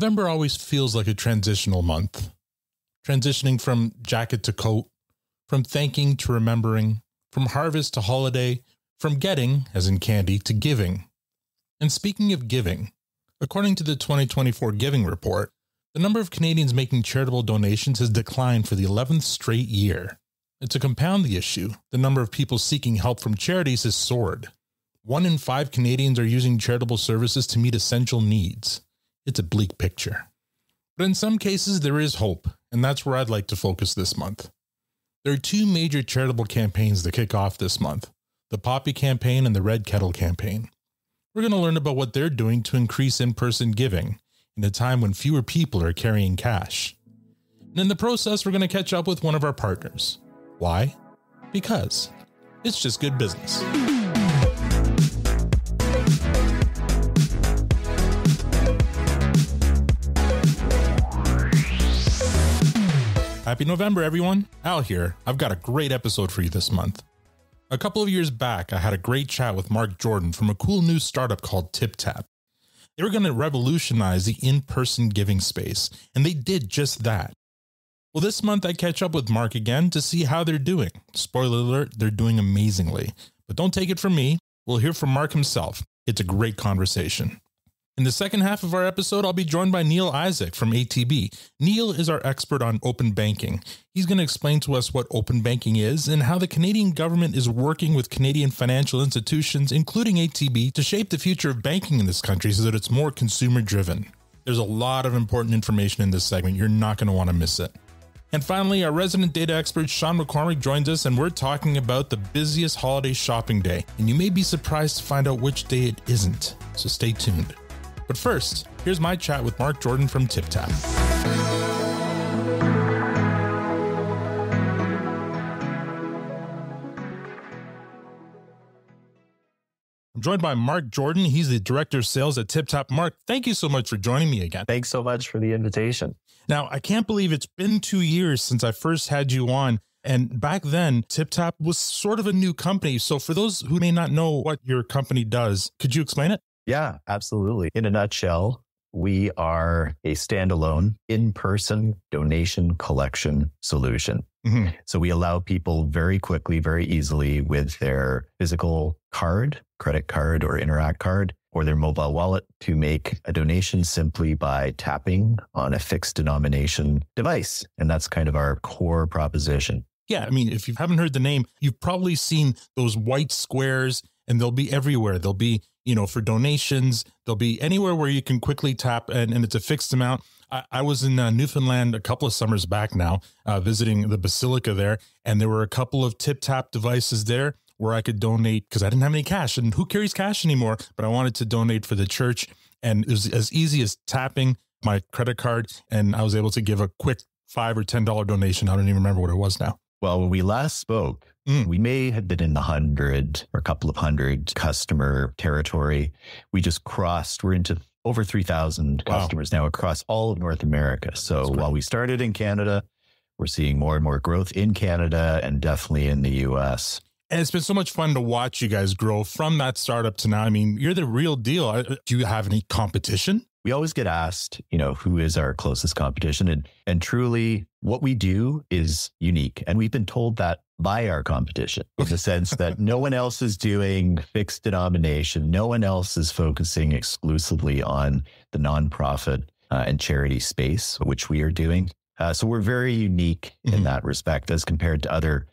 November always feels like a transitional month. Transitioning from jacket to coat, from thanking to remembering, from harvest to holiday, from getting, as in candy, to giving. And speaking of giving, according to the 2024 Giving Report, the number of Canadians making charitable donations has declined for the 11th straight year. And to compound the issue, the number of people seeking help from charities has soared. 1 in 5 Canadians are using charitable services to meet essential needs. It's a bleak picture. But in some cases, there is hope, and that's where I'd like to focus this month. There are 2 major charitable campaigns that kick off this month, the Poppy campaign and the Red Kettle campaign. We're going to learn about what they're doing to increase in-person giving in a time when fewer people are carrying cash. And in the process, we're going to catch up with one of our partners. Why? Because it's just good business. Happy November, everyone. Al here. I've got a great episode for you this month. A couple of years back, I had a great chat with Mark Jordan from a cool new startup called tiptap. They were going to revolutionize the in-person giving space, and they did just that. Well, this month I catch up with Mark again to see how they're doing. Spoiler alert, they're doing amazingly. But don't take it from me. We'll hear from Mark himself. It's a great conversation. In the second half of our episode, I'll be joined by Neil Isaac from ATB. Neil is our expert on open banking. He's going to explain to us what open banking is and how the Canadian government is working with Canadian financial institutions, including ATB, to shape the future of banking in this country so that it's more consumer-driven. There's a lot of important information in this segment. You're not going to want to miss it. And finally, our resident data expert, Sean McCormick, joins us, and we're talking about the busiest holiday shopping day. And you may be surprised to find out which day it isn't. So stay tuned. But first, here's my chat with Mark Jordan from tiptap. I'm joined by Mark Jordan. He's the Director of Sales at tiptap. Mark, thank you so much for joining me again. Thanks so much for the invitation. Now, I can't believe it's been 2 years since I first had you on. And back then, tiptap was sort of a new company. So for those who may not know what your company does, could you explain it? Yeah, absolutely. In a nutshell, we are a standalone in-person donation collection solution. Mm-hmm. So we allow people very quickly, very easily with their physical card, credit card or Interact card, or their mobile wallet to make a donation simply by tapping on a fixed denomination device. And that's kind of our core proposition. Yeah, I mean, if you haven't heard the name, you've probably seen those white squares, and they'll be everywhere. They'll be, for donations. They'll be anywhere where you can quickly tap, and it's a fixed amount. I was in Newfoundland a couple of summers back now, visiting the Basilica there, and there were a couple of tip-tap devices there where I could donate because I didn't have any cash, and who carries cash anymore? But I wanted to donate for the church, and it was as easy as tapping my credit card, and I was able to give a quick $5 or $10 donation. I don't even remember what it was now. Well, when we last spoke, we may have been in the 100 or a couple of 100 customer territory. We just crossed, we're into over 3,000 customers now across all of North America. So while we started in Canada, we're seeing more and more growth in Canada and definitely in the US. And it's been so much fun to watch you guys grow from that startup to now. I mean, you're the real deal. Do you have any competition? We always get asked, who is our closest competition? And truly, what we do is unique. And we've been told that by our competition in the sense that no one else is doing fixed denomination. No one else is focusing exclusively on the nonprofit and charity space, which we are doing. So we're very unique in that respect as compared to other,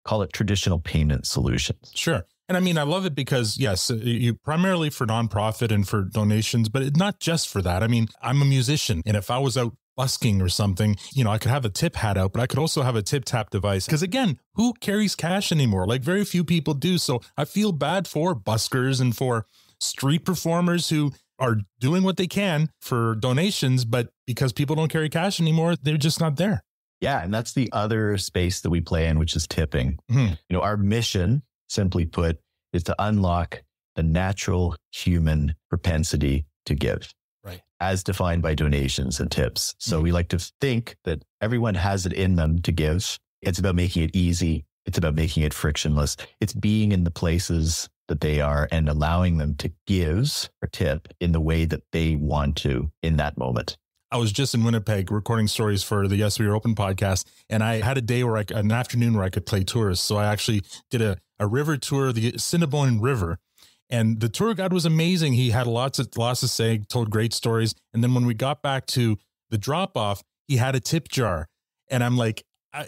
call it traditional payment solutions. Sure. And I mean, I love it because, yes, you primarily for nonprofit and for donations, but not just for that. I mean, I'm a musician, and if I was out busking or something, I could have a tip hat out, but I could also have a tip-tap device. Because again, who carries cash anymore? Like very few people do. So I feel bad for buskers and for street performers who are doing what they can for donations, but because people don't carry cash anymore, they're just not there. Yeah. And that's the other space that we play in, which is tipping. Our mission, simply put, is to unlock the natural human propensity to give, right, as defined by donations and tips. So we like to think that everyone has it in them to give. It's about making it easy. It's about making it frictionless. It's being in the places that they are and allowing them to give or tip in the way that they want to in that moment. I was just in Winnipeg recording stories for the Yes We Are Open podcast, and I had a day where an afternoon where I could play tourist. So I actually did a river tour, the Cinnabon River, and the tour guide was amazing. He had lots to say, told great stories. And then when we got back to the drop off, he had a tip jar, and I'm like,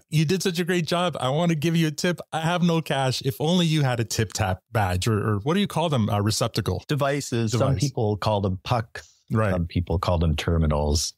you did such a great job. I want to give you a tip. I have no cash. If only you had a tiptap badge or what do you call them? Receptacle devices. Some people call them pucks. Right. Some people call them terminals.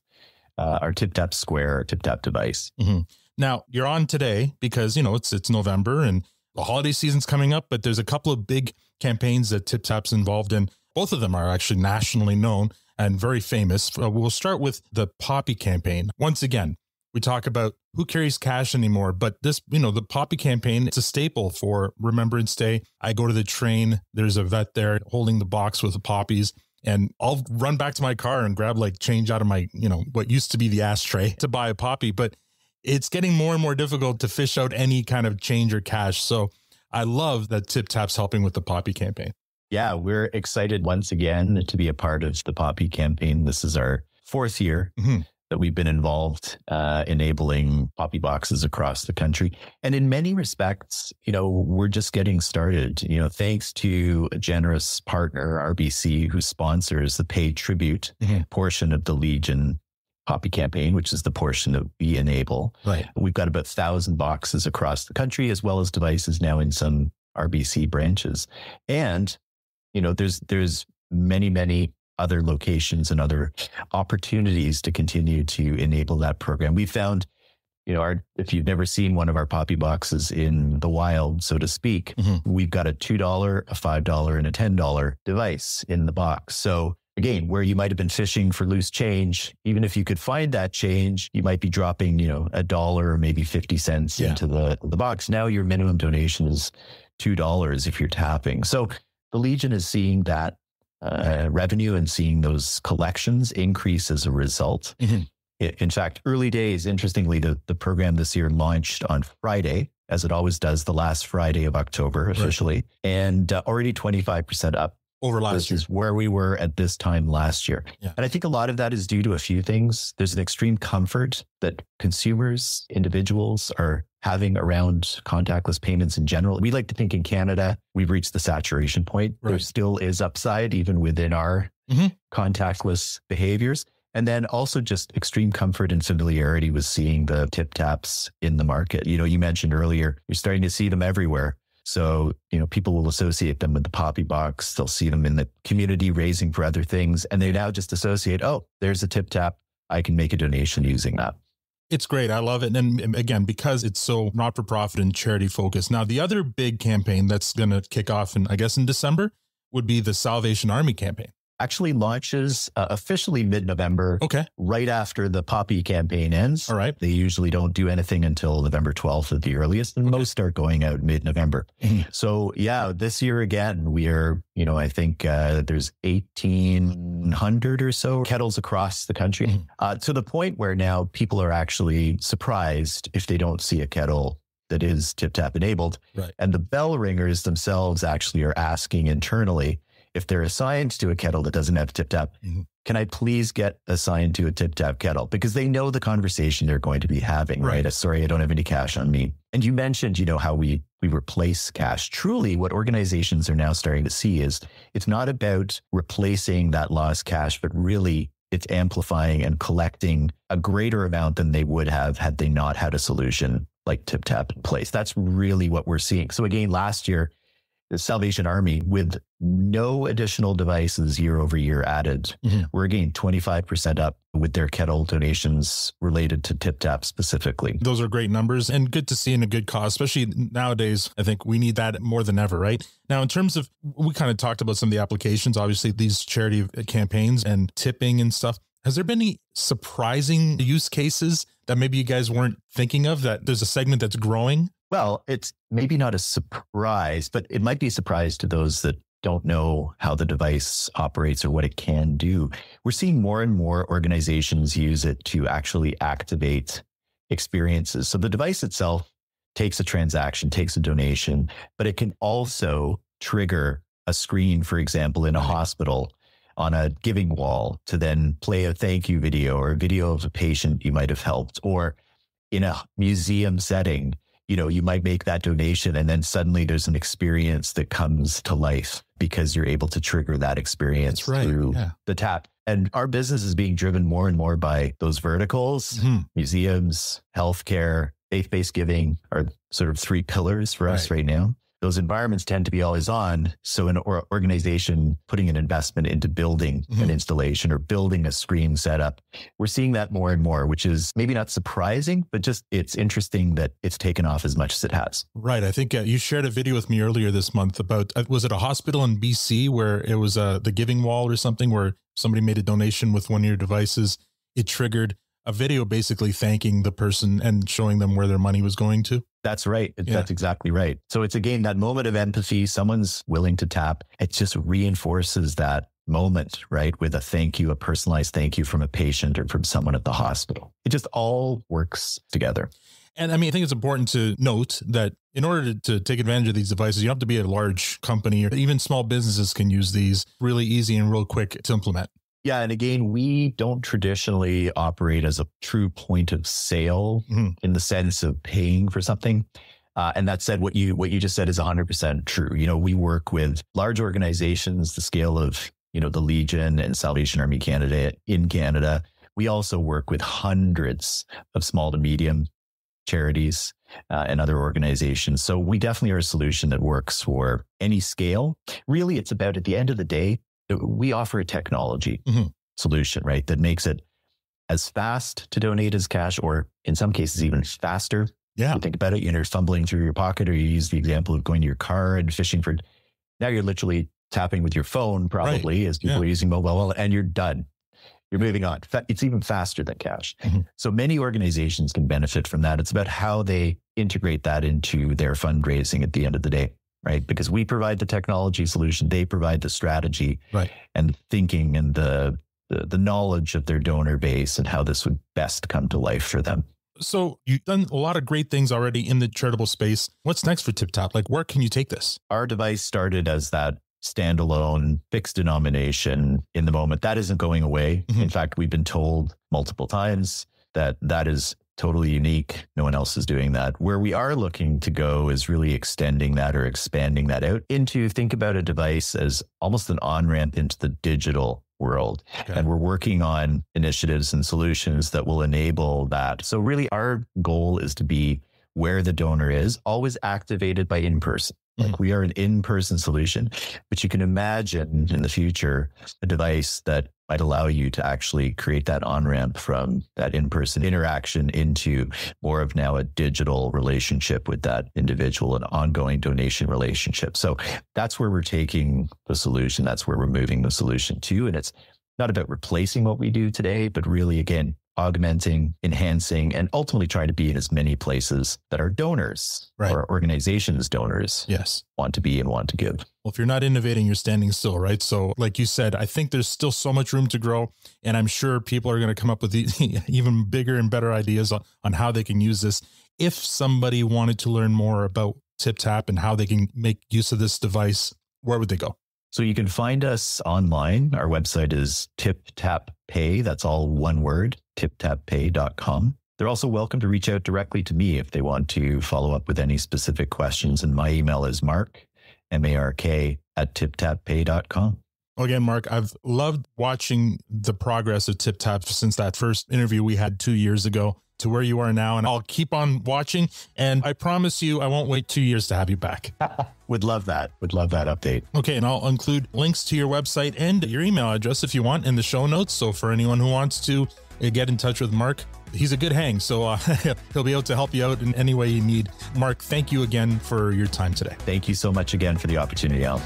Our tiptap square, or tiptap device. Mm-hmm. Now you're on today because, it's November and the holiday season's coming up, but there's a couple of big campaigns that TipTap's involved in. Both of them are actually nationally known and very famous. We'll start with the Poppy campaign. Once again, we talk about who carries cash anymore, but this, the Poppy campaign, it's a staple for Remembrance Day. I go to the train. There's a vet there holding the box with the poppies. And I'll run back to my car and grab change out of my, what used to be the ashtray to buy a poppy. But it's getting more and more difficult to fish out any kind of change or cash. So I love that TipTap's helping with the Poppy campaign. Yeah, we're excited once again to be a part of the Poppy campaign. This is our 4th year that we've been involved, enabling poppy boxes across the country. And in many respects, we're just getting started, thanks to a generous partner, RBC, who sponsors the paid tribute portion of the Legion Poppy campaign, which is the portion that we enable. Right. We've got about 1,000 boxes across the country, as well as devices now in some RBC branches. And, there's many other locations and other opportunities to continue to enable that program. We found, if you've never seen one of our poppy boxes in the wild, so to speak, we've got a $2, a $5, and a $10 device in the box. So again, where you might have been fishing for loose change, even if you could find that change, you might be dropping, $1 or maybe 50 cents into the box. Now your minimum donation is $2 if you're tapping. So the Legion is seeing that revenue and seeing those collections increase as a result. In fact, early days, interestingly, the program this year launched on Friday, as it always does, the last Friday of October officially, and already 25% up. Over last year. This is where we were at this time last year. Yeah. And I think a lot of that is due to a few things. There's an extreme comfort that consumers, individuals are having around contactless payments in general. We like to think in Canada, we've reached the saturation point. Right. There still is upside even within our contactless behaviors. And then also just extreme comfort and familiarity with seeing the TipTaps in the market. You mentioned earlier, you're starting to see them everywhere. So, people will associate them with the Poppy box. They'll see them in the community raising for other things. And they now just associate, there's a TipTap. I can make a donation using that. It's great. I love it. And again, because it's so not-for-profit and charity focused. Now, the other big campaign that's going to kick off in December would be the Salvation Army campaign. Actually launches officially mid-November. Okay. Right after the Poppy campaign ends. All right. They usually don't do anything until November 12th at the earliest, and most start going out mid-November. So yeah, this year again, we are, I think there's 1,800 or so kettles across the country, to the point where now people are actually surprised if they don't see a kettle that is TipTap enabled. Right. And the bell ringers themselves actually are asking internally, if they're assigned to a kettle that doesn't have TipTap, can I please get assigned to a TipTap kettle? Because they know the conversation they're going to be having, right? Sorry, I don't have any cash on me. And you mentioned, how we replace cash. Truly, what organizations are now starting to see is it's not about replacing that lost cash, but really it's amplifying and collecting a greater amount than they would have had they not had a solution like TipTap in place. That's really what we're seeing. So again, last year, the Salvation Army, with no additional devices year over year added, we're again 25% up with their kettle donations related to TipTap specifically. Those are great numbers and good to see in a good cause, especially nowadays. I think we need that more than ever, right? Now, in terms of, we kind of talked about some of the applications, obviously these charity campaigns and tipping and stuff. Has there been any surprising use cases that maybe you guys weren't thinking of, that there's a segment that's growing? Well, it's maybe not a surprise, but it might be a surprise to those that don't know how the device operates or what it can do. We're seeing more and more organizations use it to actually activate experiences. So the device itself takes a transaction, takes a donation, but it can also trigger a screen, for example, in a hospital on a giving wall to then play a thank you video or a video of a patient you might have helped, or in a museum setting, you might make that donation and then suddenly there's an experience that comes to life because you're able to trigger that experience through the tap. And our business is being driven more and more by those verticals. Museums, healthcare, faith-based giving are sort of three pillars for us right now. Those environments tend to be always on. So an organization putting an investment into building an installation or building a screen setup, we're seeing that more and more, which is maybe not surprising, but just it's interesting that it's taken off as much as it has. Right. I think you shared a video with me earlier this month about, was it a hospital in BC where it was the giving wall or something where somebody made a donation with one of your devices? It triggered a video basically thanking the person and showing them where their money was going to. That's right. That's exactly right. So it's again, that moment of empathy, someone's willing to tap. It just reinforces that moment, right? With a thank you, a personalized thank you from a patient or from someone at the hospital. It just all works together. And I mean, I think it's important to note that in order to take advantage of these devices, you don't have to be a large company, or even small businesses can use these really easy and real quick to implement. Yeah. And again, we don't traditionally operate as a true point of sale in the sense of paying for something. And that said, what you just said is 100% true. We work with large organizations, the scale of, the Legion and Salvation Army Canada in Canada. We also work with hundreds of small to medium charities and other organizations. So we definitely are a solution that works for any scale. Really, it's about, at the end of the day, we offer a technology solution, right? That makes it as fast to donate as cash, or in some cases, even faster. Yeah. You think about it, you're fumbling through your pocket, or you use the example of going to your car and fishing for, now you're literally tapping with your phone probably as people are using mobile wallet, and you're done. You're moving on. It's even faster than cash. So many organizations can benefit from that. It's about how they integrate that into their fundraising at the end of the day. Right? Because we provide the technology solution, they provide the strategy and thinking and the knowledge of their donor base and how this would best come to life for them. So you've done a lot of great things already in the charitable space. What's next for TipTap? Like, where can you take this? Our device started as that standalone fixed denomination in the moment. That isn't going away. In fact, we've been told multiple times that is totally unique. No one else is doing that. Where we are looking to go is really extending that or expanding that out into, think about a device as almost an on-ramp into the digital world. Okay. And we're working on initiatives and solutions that will enable that. So really our goal is to be where the donor is, always activated by in-person. Like we are an in-person solution, but you can imagine in the future a device that might allow you to actually create that on-ramp from that in-person interaction into more of now a digital relationship with that individual, an ongoing donation relationship. So that's where we're taking the solution. That's where we're moving the solution to. And it's not about replacing what we do today, but really, again, augmenting, enhancing, and ultimately trying to be in as many places that our donors or organizations' donors want to be and want to give. Well, if you're not innovating, you're standing still, right? So like you said, I think there's still so much room to grow. And I'm sure people are going to come up with even bigger and better ideas on how they can use this. If somebody wanted to learn more about TipTap and how they can make use of this device, where would they go? So you can find us online. Our website is tiptappay. That's all one word, tiptappay.com. They're also welcome to reach out directly to me if they want to follow up with any specific questions. And my email is Mark, M-A-R-K, @tiptappay.com. Again, Mark, I've loved watching the progress of TipTap since that first interview we had 2 years ago to where you are now. And I'll keep on watching. And I promise you, I won't wait 2 years to have you back. Would love that. Would love that update. Okay. And I'll include links to your website and your email address if you want in the show notes. So for anyone who wants to get in touch with Mark, he's a good hang. So he'll be able to help you out in any way you need. Mark, thank you again for your time today. Thank you so much again for the opportunity, Al.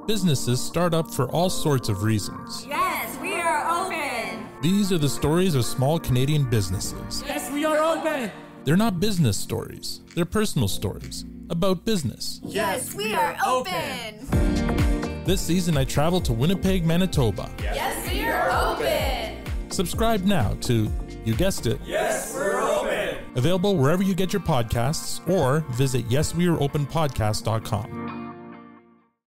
Businesses start up for all sorts of reasons. Yes, we are open. These are the stories of small Canadian businesses. Yes, we are open. They're not business stories. They're personal stories about business. Yes, we are open. This season, I traveled to Winnipeg, Manitoba. Yes, we are open. Subscribe now to, you guessed it, Yes, we're open. Available wherever you get your podcasts or visit yesweareopenpodcast.com.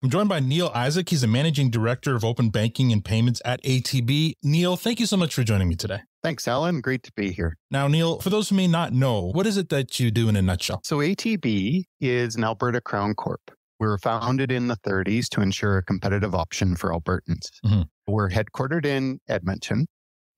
I'm joined by Neil Isaac. He's a managing director of open banking and payments at ATB. Neil, thank you so much for joining me today. Thanks, Alan. Great to be here. Now, Neil, for those who may not know, what is it that you do in a nutshell? So ATB is an Alberta Crown Corp. We were founded in the 30s to ensure a competitive option for Albertans. Mm-hmm. We're headquartered in Edmonton.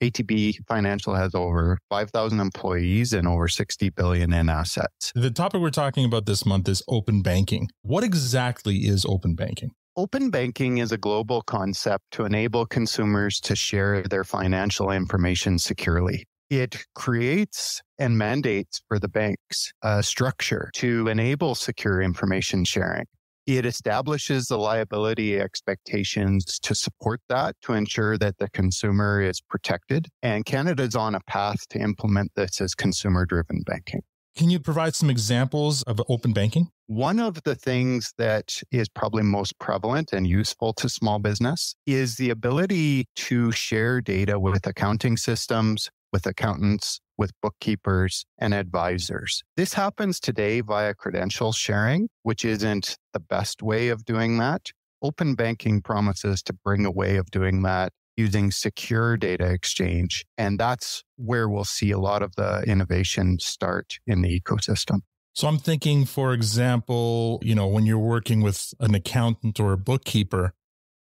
ATB Financial has over 5,000 employees and over 60 billion in assets. The topic we're talking about this month is open banking. What exactly is open banking? Open banking is a global concept to enable consumers to share their financial information securely. It creates and mandates for the banks a structure to enable secure information sharing. It establishes the liability expectations to support that, to ensure that the consumer is protected. And Canada is on a path to implement this as consumer-driven banking. Can you provide some examples of open banking? One of the things that is probably most prevalent and useful to small business is the ability to share data with accounting systems, with accountants, with bookkeepers and advisors. This happens today via credential sharing, which isn't the best way of doing that. Open banking promises to bring a way of doing that using secure data exchange. And that's where we'll see a lot of the innovation start in the ecosystem. So I'm thinking, for example, when you're working with an accountant or a bookkeeper,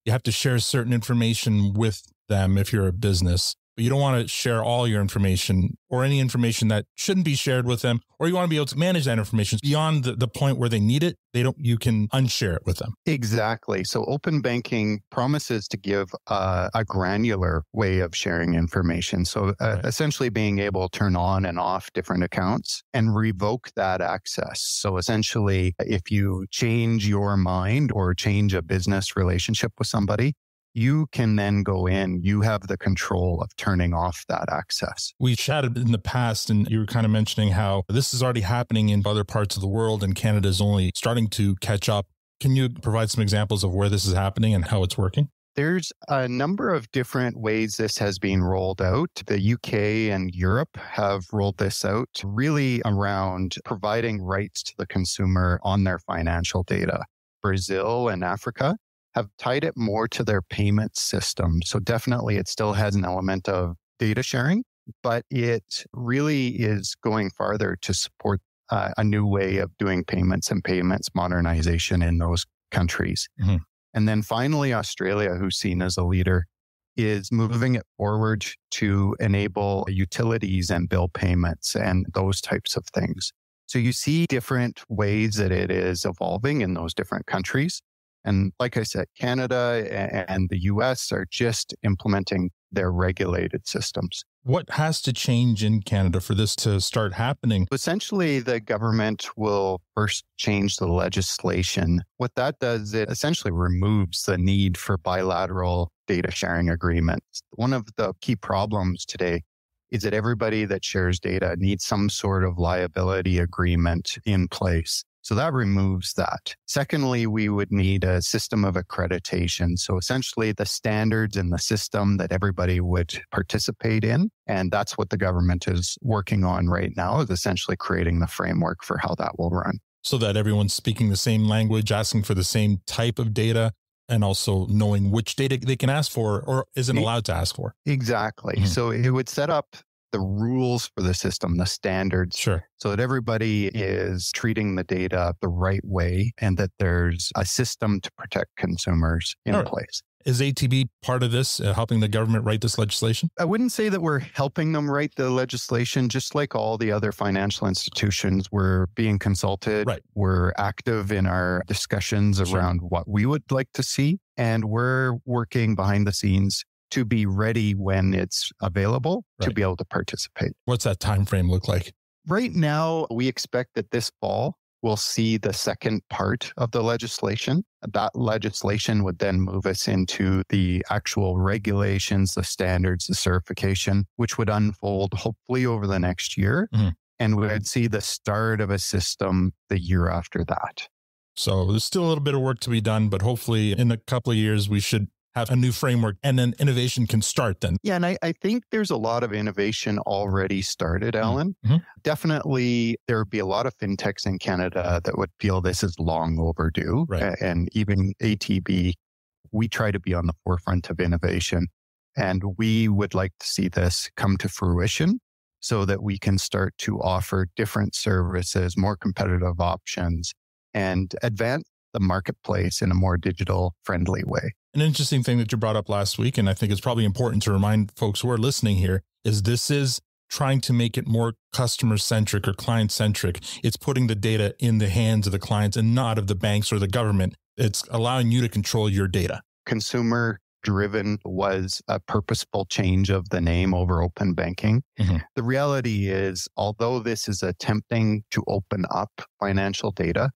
you have to share certain information with them if you're a business. But you don't want to share all your information or any information that shouldn't be shared with them, or you want to be able to manage that information beyond the point where they need it. You can unshare it with them. Exactly. So open banking promises to give a granular way of sharing information. So essentially being able to turn on and off different accounts and revoke that access. So essentially, if you change your mind or change a business relationship with somebody, you can then go in, you have the control of turning off that access. We chatted in the past and you were kind of mentioning how this is already happening in other parts of the world and Canada is only starting to catch up. Can you provide some examples of where this is happening and how it's working? There's a number of different ways this has been rolled out. The UK and Europe have rolled this out really around providing rights to the consumer on their financial data. Brazil and Africa have tied it more to their payment system. So definitely it still has an element of data sharing, but it really is going farther to support a new way of doing payments and payments modernization in those countries. Mm-hmm. And then finally, Australia, who's seen as a leader, is moving it forward to enable utilities and bill payments and those types of things. So you see different ways that it is evolving in those different countries. And like I said, Canada and the US are just implementing their regulated systems. What has to change in Canada for this to start happening? Essentially, the government will first change the legislation. What that does, it essentially removes the need for bilateral data sharing agreements. One of the key problems today is that everybody that shares data needs some sort of liability agreement in place. So that removes that. Secondly, we would need a system of accreditation. So essentially the standards in the system that everybody would participate in. And that's what the government is working on right now, is essentially creating the framework for how that will run. So that everyone's speaking the same language, asking for the same type of data, and also knowing which data they can ask for or isn't allowed to ask for. Exactly. Mm-hmm. So it would set up the rules for the system, the standards, sure, so that everybody is treating the data the right way and that there's a system to protect consumers in place. Is ATB part of this, helping the government write this legislation? I wouldn't say that we're helping them write the legislation. Just like all the other financial institutions, we're being consulted. Right. We're active in our discussions around what we would like to see. And we're working behind the scenes to be ready when it's available to be able to participate. What's that time frame look like? Right now, we expect that this fall, we'll see the second part of the legislation. That legislation would then move us into the actual regulations, the standards, the certification, which would unfold hopefully over the next year. Mm-hmm. And we would see the start of a system the year after that. So there's still a little bit of work to be done, but hopefully in a couple of years, we should have a new framework and then innovation can start then. Yeah, and I think there's a lot of innovation already started, Alan. Mm-hmm. Definitely, there would be a lot of fintechs in Canada that would feel this is long overdue. Right. And even ATB, we try to be on the forefront of innovation. And we would like to see this come to fruition so that we can start to offer different services, more competitive options, and advance the marketplace in a more digital friendly way. An interesting thing that you brought up last week, and I think it's probably important to remind folks who are listening here, is this is trying to make it more customer centric or client centric. It's putting the data in the hands of the clients and not of the banks or the government. It's allowing you to control your data. Consumer driven was a purposeful change of the name over open banking. Mm-hmm. The reality is, although this is attempting to open up financial data,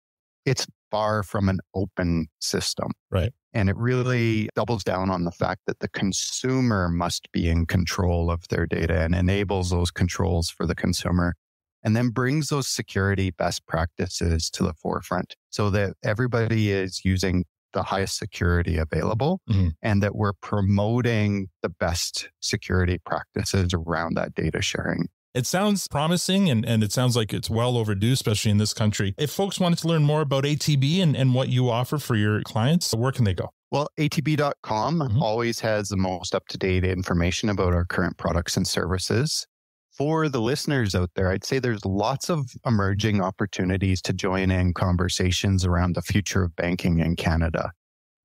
it's far from an open system. Right. And it really doubles down on the fact that the consumer must be in control of their data and enables those controls for the consumer, and then brings those security best practices to the forefront so that everybody is using the highest security available, and that we're promoting the best security practices around that data sharing. It sounds promising and it sounds like it's well overdue, especially in this country. If folks wanted to learn more about ATB and what you offer for your clients, where can they go? Well, atb.com always has the most up-to-date information about our current products and services. For the listeners out there, I'd say there's lots of emerging opportunities to join in conversations around the future of banking in Canada.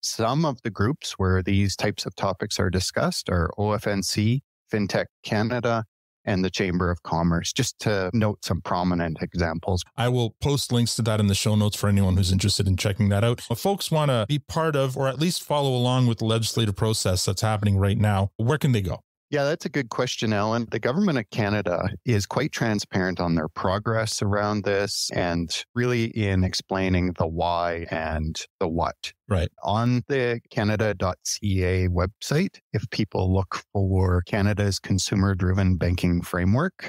Some of the groups where these types of topics are discussed are OFNC, FinTech Canada, and the Chamber of Commerce, just to note some prominent examples. I will post links to that in the show notes for anyone who's interested in checking that out. If folks want to be part of, or at least follow along with the legislative process that's happening right now, where can they go? Yeah, that's a good question, Alan. The government of Canada is quite transparent on their progress around this and really in explaining the why and the what. Right. On the canada.ca website, if people look for Canada's consumer-driven banking framework,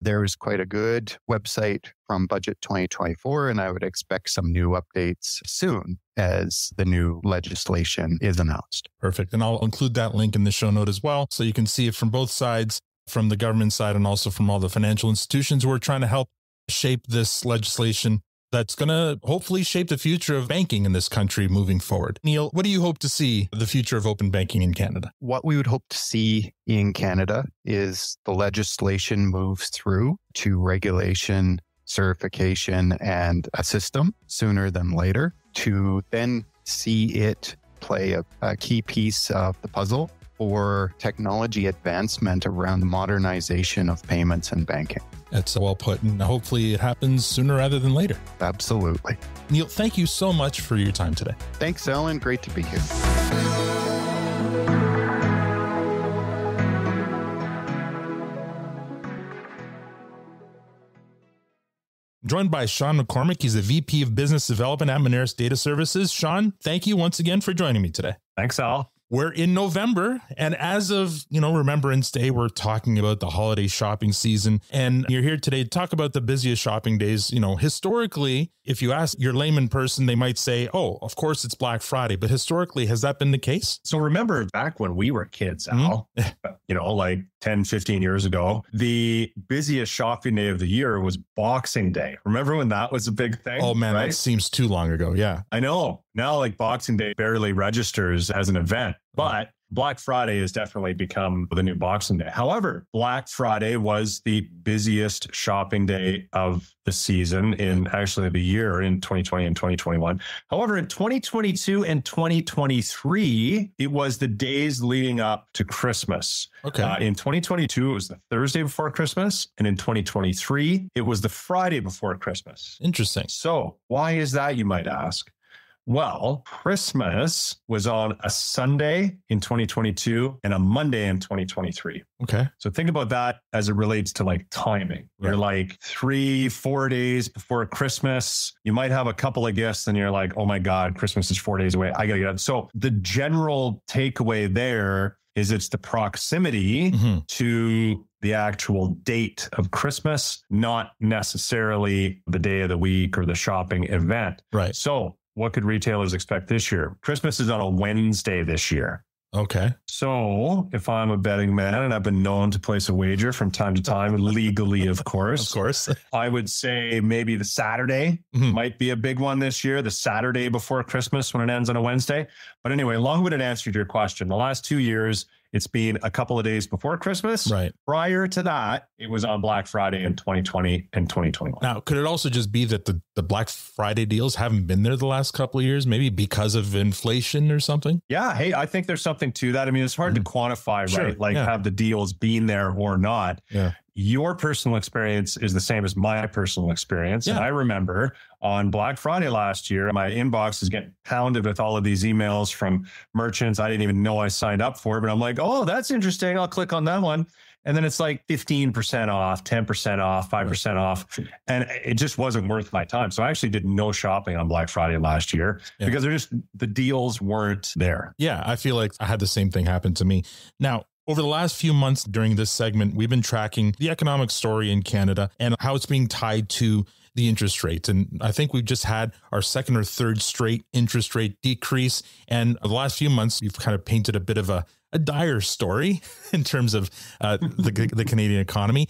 there's quite a good website from Budget 2024, and I would expect some new updates soon as the new legislation is announced. Perfect. And I'll include that link in the show note as well, so you can see it from both sides, from the government side and also from all the financial institutions who are trying to help shape this legislation that's going to hopefully shape the future of banking in this country moving forward. Neil, what do you hope to see the future of open banking in Canada? What we would hope to see in Canada is the legislation moves through to regulation, certification, and a system sooner than later, to then see it play a key piece of the puzzle for technology advancement around the modernization of payments and banking. That's well put, and hopefully it happens sooner rather than later. Absolutely. Neil, thank you so much for your time today. Thanks, Alan. Great to be here. Joined by Sean McCormick. He's the VP of Business Development at Moneris Data Services. Sean, thank you once again for joining me today. Thanks, Al. We're in November, and as of, Remembrance Day, we're talking about the holiday shopping season, and you're here today to talk about the busiest shopping days. Historically, if you ask your layman person, they might say, oh, of course it's Black Friday, but historically, has that been the case? So remember back when we were kids, Al, like 10, 15 years ago, the busiest shopping day of the year was Boxing Day. Remember when that was a big thing? Oh man, right? That seems too long ago. Yeah. I know. Now Boxing Day barely registers as an event, but Black Friday has definitely become the new Boxing Day. However, Black Friday was the busiest shopping day of the season in actually the year in 2020 and 2021. However, in 2022 and 2023, it was the days leading up to Christmas. Okay. In 2022, it was the Thursday before Christmas. And in 2023, it was the Friday before Christmas. Interesting. So why is that, you might ask? Well, Christmas was on a Sunday in 2022 and a Monday in 2023. Okay. So think about that as it relates to timing. You're 3-4 days before Christmas. You might have a couple of gifts and you're like, oh my God, Christmas is 4 days away. I got to get it. So the general takeaway there is it's the proximity to the actual date of Christmas, not necessarily the day of the week or the shopping event. Right. So what could retailers expect this year? Christmas is on a Wednesday this year. Okay. So if I'm a betting man, and I've been known to place a wager from time to time, legally, of course, I would say maybe the Saturday might be a big one this year, the Saturday before Christmas when it ends on a Wednesday. But anyway, long-winded answer to your question. The last 2 years, it's been a couple of days before Christmas. Right. Prior to that, it was on Black Friday in 2020 and 2021. Now, could it also just be that the Black Friday deals haven't been there the last couple of years, maybe because of inflation or something? Yeah. Hey, I think there's something to that. I mean, it's hard to quantify, Sure, right? Like yeah. have the deals been there or not. Yeah. Your personal experience is the same as my personal experience. Yeah. And I remember on Black Friday last year, my inbox is getting pounded with all of these emails from merchants I didn't even know I signed up for, but I'm like, oh, that's interesting. I'll click on that one. And then it's like 15% off, 10% off, 5% off. And it just wasn't worth my time. So I actually did no shopping on Black Friday last year because the deals weren't there. Yeah, I feel like I had the same thing happen to me. Now, over the last few months during this segment, we've been tracking the economic story in Canada and how it's being tied to the interest rates. And I think we've just had our second or third straight interest rate decrease. And the last few months, you've kind of painted a bit of a dire story in terms of the Canadian economy.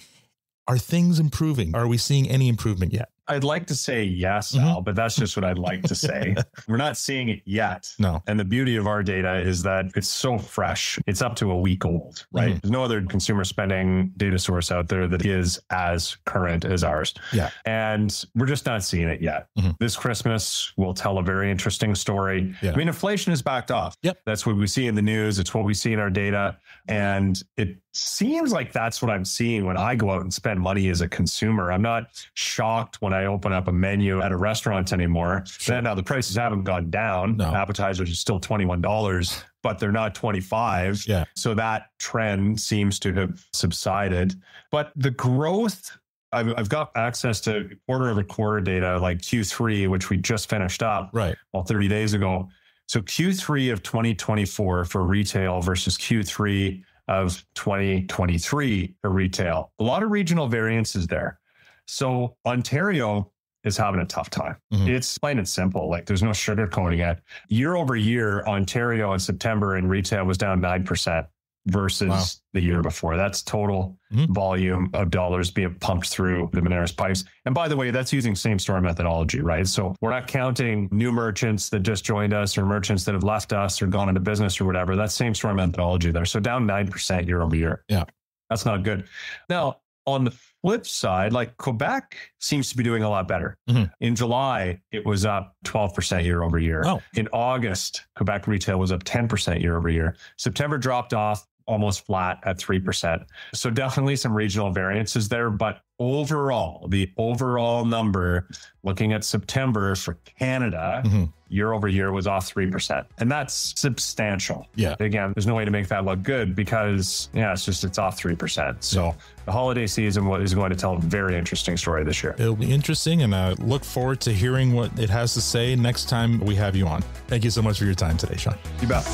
Are things improving? Are we seeing any improvement yet? I'd like to say yes, Al, but that's just what I'd like to say. We're not seeing it yet. No. And the beauty of our data is that it's so fresh. It's up to a week old, right? There's no other consumer spending data source out there that is as current as ours. Yeah. And we're just not seeing it yet. This Christmas will tell a very interesting story. Yeah. I mean, inflation has backed off. Yep. That's what we see in the news. It's what we see in our data. And it seems like that's what I'm seeing when I go out and spend money as a consumer. I'm not shocked when I open up a menu at a restaurant anymore. Sure. Now the prices haven't gone down. No. Appetizers are still $21, but they're not 25. Yeah. So that trend seems to have subsided. But the growth, I've got access to quarter-over-quarter data like Q3, which we just finished up 30 days ago. So Q3 of 2024 for retail versus Q3 of 2023 for retail. A lot of regional variances there. So Ontario is having a tough time. It's plain and simple. Like there's no sugarcoating it. Year over year, Ontario in September in retail was down 9% versus the year before. That's total volume of dollars being pumped through the Moneris pipes. And by the way, that's using same store methodology, right? So we're not counting new merchants that just joined us or merchants that have left us or gone into business or whatever. That's same store methodology there. So down 9% year over year. Yeah. That's not good. Now, on the flip side, like Quebec seems to be doing a lot better. In July, it was up 12% year over year. Oh. In August, Quebec retail was up 10% year over year. September dropped off almost flat at 3%. So definitely some regional variances there. But overall, the overall number, looking at September for Canada, year over year was off 3%. And that's substantial. Yeah. Again, there's no way to make that look good because, it's off 3%. So the holiday season is going to tell a very interesting story this year. It'll be interesting, and I look forward to hearing what it has to say next time we have you on. Thank you so much for your time today, Sean. You bet.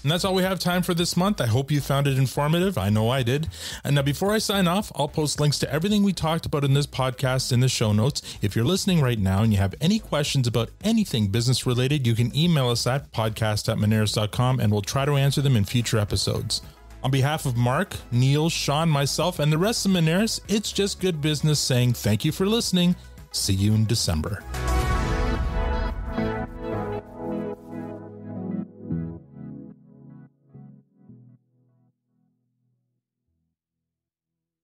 And that's all we have time for this month. I hope you found it informative. I know I did. And now before I sign off, I'll post links to everything we talked about in this podcast in the show notes. If you're listening right now and you have any questions about anything business related, you can email us at podcast@moneris.com and we'll try to answer them in future episodes. On behalf of Mark, Neil, Sean, myself, and the rest of Moneris, it's just good business saying thank you for listening. See you in December.